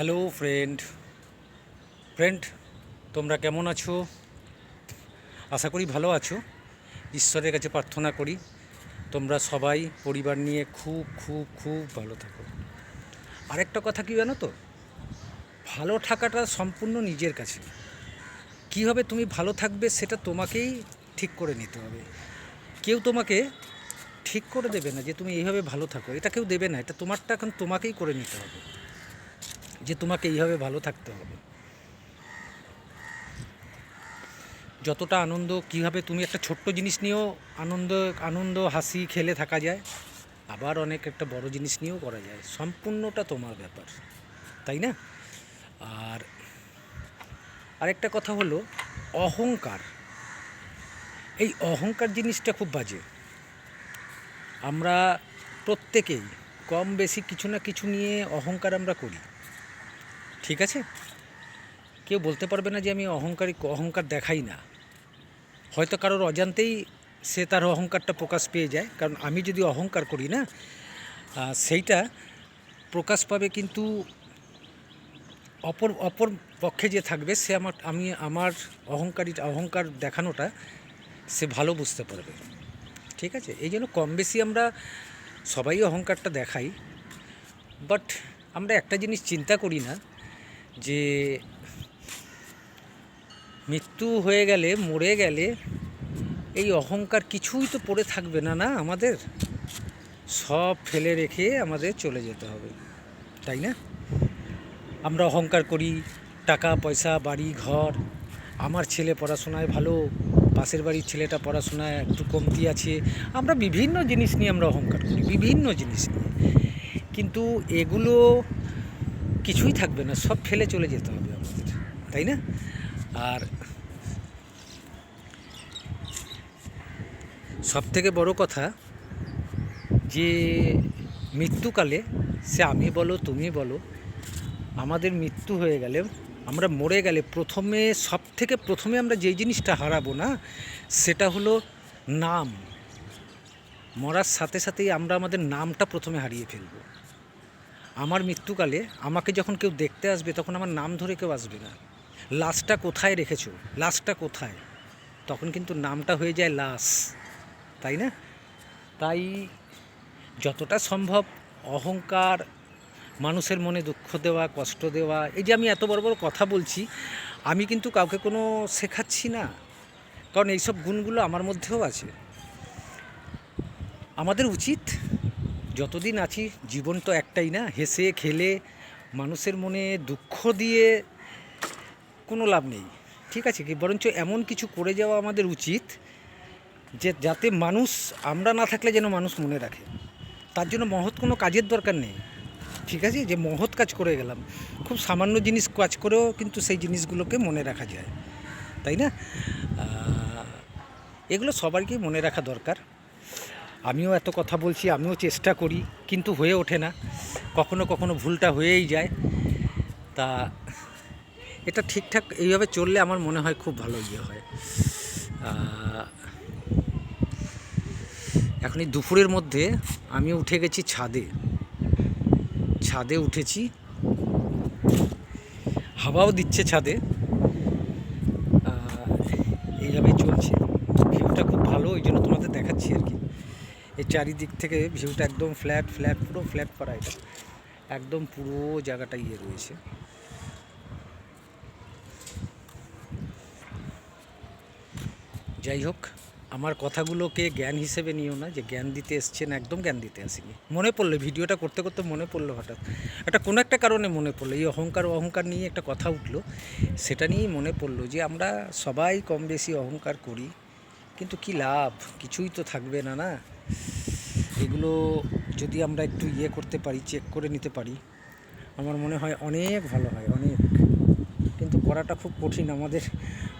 Hello friend, তোমরা কেমন আছো? আশা করি ভালো আছো। ঈশ্বরের কাছে প্রার্থনা করি তোমরা সবাই পরিবার নিয়ে খুব খুব খুব ভালো থাকো। আরেকটা কথা কি জানো তো, ভালো থাকাটা সম্পূর্ণ নিজের কাছে। কীভাবে তুমি ভালো থাকবে সেটা তোমাকেই ঠিক করে নিতে হবে। কেউ তোমাকে ঠিক করে দেবে না যে তুমি এইভাবে ভালো থাকো, এটা কেউ দেবে না। এটা তোমারটা এখন তোমাকেই করে নিতে হবে যে তোমাকে এইভাবে ভালো থাকতে হবে। যতটা আনন্দ, কীভাবে তুমি একটা ছোট্ট জিনিস নিয়েও আনন্দ আনন্দ হাসি খেলে থাকা যায়, আবার অনেক একটা বড় জিনিস নিয়েও করা যায়। সম্পূর্ণটা তোমার ব্যাপার, তাই না? আর আরেকটা কথা হলো অহংকার। এই অহংকার জিনিসটা খুব বাজে। আমরা প্রত্যেকেই কম বেশি কিছু না কিছু নিয়ে অহংকার আমরা করি, ঠিক আছে? কেউ বলতে পারবে না যে আমি অহংকার দেখাই না। হয়তো কারোর অজান্তেই সে তার অহংকারটা প্রকাশ পেয়ে যায়। কারণ আমি যদি অহংকার করি না, সেইটা প্রকাশ পাবে, কিন্তু অপর পক্ষে যে থাকবে সে আমার অহংকার দেখানোটা সে ভালো বুঝতে পারবে, ঠিক আছে? এই জন্য কম বেশি আমরা সবাই অহংকারটা দেখাই, বাট আমরা একটা জিনিস চিন্তা করি না যে মৃত্যু হয়ে গেলে, মরে গেলে এই অহংকার কিছুই তো পড়ে থাকবে না, না আমাদের সব ফেলে রেখে আমাদের চলে যেতে হবে, তাই না? আমরা অহংকার করি টাকা পয়সা, বাড়ি ঘর, আমার ছেলে পড়াশোনায় ভালো, পাশের বাড়ির ছেলেটা পড়াশোনায় একটু কমতি আছে। আমরা বিভিন্ন জিনিস নিয়ে আমরা অহংকার করি, বিভিন্ন জিনিস নিয়ে, কিন্তু এগুলো কিছুই থাকবে না, সব ফেলে চলে যেতে হবে আমাদের, তাই না? আর সবথেকে বড় কথা যে মৃত্যুকালে, সে আমি বলো তুমি বলো, আমাদের মৃত্যু হয়ে গেলে, আমরা মরে গেলে প্রথমে আমরা যেই জিনিসটা হারাবো না, সেটা হলো নাম। মরার সাথে সাথেই আমরা আমাদের নামটা প্রথমে হারিয়ে ফেলব। আমার মৃত্যুকালে আমাকে যখন কেউ দেখতে আসবে, তখন আমার নাম ধরে কেউ আসবে না। লাশটা কোথায় রেখেছো, লাশটা কোথায়, তখন কিন্তু নামটা হয়ে যায় লাশ, তাই না? তাই যতটা সম্ভব অহংকার, মানুষের মনে দুঃখ দেওয়া, কষ্ট দেওয়া, এই যে আমি এত বড় বড় কথা বলছি, আমি কিন্তু কাউকে কোনো শেখাচ্ছি না, কারণ এইসব গুণগুলো আমার মধ্যেও আছে। আমাদের উচিত যতদিন আছি, জীবন তো একটাই না, হেসে খেলে, মানুষের মনে দুঃখ দিয়ে কোনো লাভ নেই, ঠিক আছে কি? বরঞ্চ এমন কিছু করে যাওয়া আমাদের উচিত যে যাতে মানুষ, আমরা না থাকলে যেন মানুষ মনে রাখে। তার জন্য মহৎ কোনো কাজের দরকার নেই, ঠিক আছে? যে মহৎ কাজ করে গেলাম, খুব সামান্য জিনিস কাজ করেও কিন্তু সেই জিনিসগুলোকে মনে রাখা যায়, তাই না? এগুলো সবারকেই মনে রাখা দরকার। আমিও এত কথা বলছি, আমিও চেষ্টা করি, কিন্তু হয়ে ওঠে না, কখনো কখনো ভুলটা হয়েই যায়। তা এটা ঠিকঠাক এইভাবে চললে আমার মনে হয় খুব ভালো হয়। এখন এই দুপুরের মধ্যে আমি উঠে গেছি ছাদে উঠেছি, হাওয়াও দিচ্ছে ছাদে, এইভাবেই চলছে। ভিউটা খুব ভালো, ওই জন্য তোমাদের দেখাচ্ছি আর কি। এই চারিদিক থেকে ভিউটা একদম ফ্ল্যাট, পুরো ফ্ল্যাট পাড়া, এটা একদম পুরো জায়গাটা রয়েছে। যাই হোক, আমার কথাগুলোকে জ্ঞান হিসেবে নিও না যে জ্ঞান দিতে এসছেন, একদম জ্ঞান দিতে আসিনি। মনে পড়লো, ভিডিওটা করতে করতে মনে পড়লো, হঠাৎ কোনো একটা কারণে মনে পড়লো, এই অহংকার নিয়ে একটা কথা উঠলো, সেটা নিয়েই মনে পড়লো যে আমরা সবাই কম বেশি অহংকার করি, কিন্তু কি লাভ? কিছুই তো থাকবে না, না? এগুলো যদি আমরা একটু করতে পারি, চেক করে নিতে পারি, আমার মনে হয় অনেক ভালো হয়, অনেক। কিন্তু করাটা খুব কঠিন আমাদের।